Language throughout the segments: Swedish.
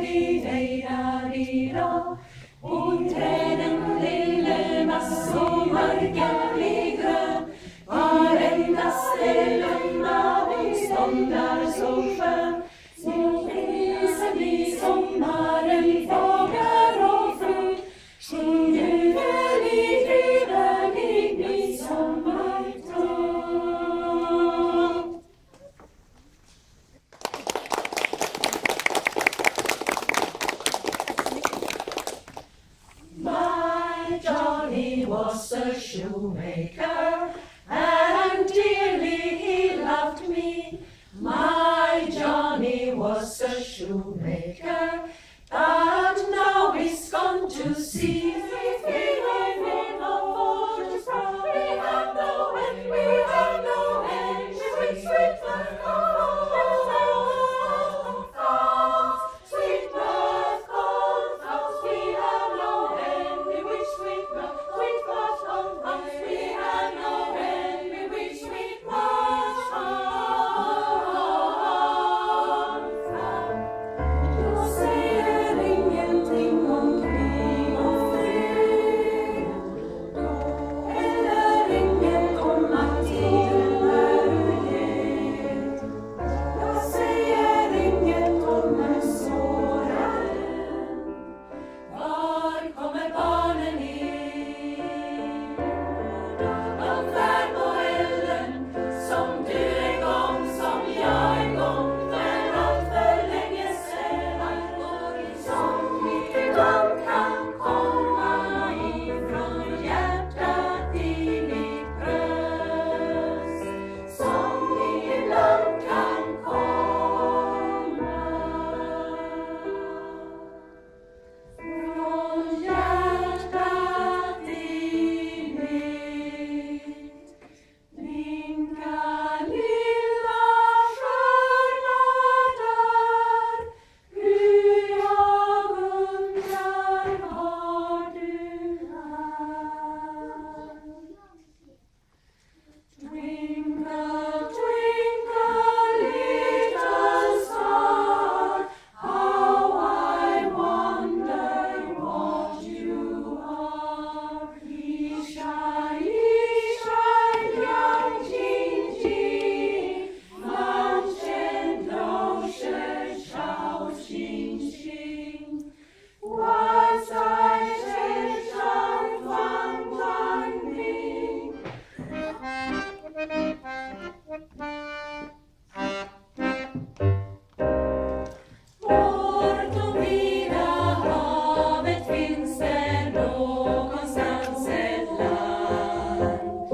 di-dej-da-di-da. Och träden blev så mörka blir grön. Varendaste lunda ståndar så skön. Små isen i sommaren fåglar och frö. Sjunger i trevlig midsommartåg. My Johnny was a shoemaker, and dearly he loved me. My Johnny was a shoemaker, but now he's gone to sea. We have no end, we have no end. Sweet, sweet birth, sweet birth, we have no end. We wish sweet birth, we have no end. We wish sweet birth. Jag säger ingenting om krig och fred, eller inget om att tiden är ujämn. Jag säger inget om en såraren. Var kommer barnen in? De färd på elden, som du en gång, som jag en gång, för allt för länge sedan. Som de kan komma ifrån hjärtat i mitt bröst. Som ibland kan komma från hjärtat i mitt. Blinka lilla stjärna där, hur jag undrar var du är. Twinkle, twinkle, little star, how I wonder what you are. Ishai, Ishai, young Jinji, Manchen, Loshe, Shao, Shin, Shin. Was I Shai, Wan, Wan, Ning. Bort och vida havet finns det någonstans ett land,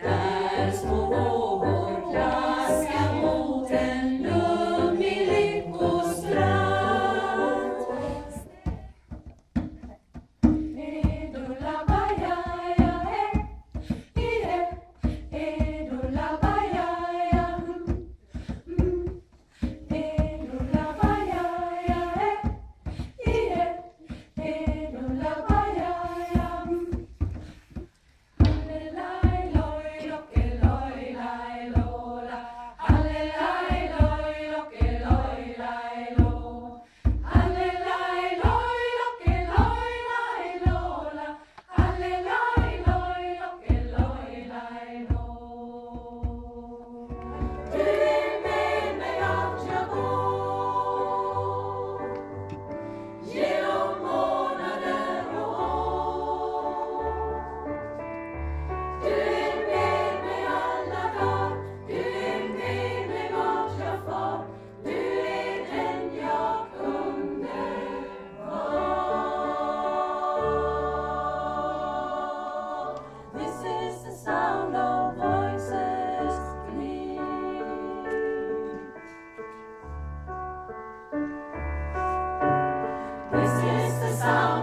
där små vågor plaskar mot en lummig lyckostrand. Edulla-baja-ja, edulla-baja-ja, edulla-baja-ja, edulla-baja-ja. Hallelaj-loj, locke-loj-laj-lola. Hallelaj-loj, locke-loj-laj-lo. Hallelaj-loj, locke-loj-laj-lola. Hallelaj-loj, locke-loj-laj-lo. Du är med mig vart jag går, genom månader och år. Du är med mig alla dagar, du är med mig vart jag far. Du är den jag kunde vara. This is the sound of voices clear. This is the sound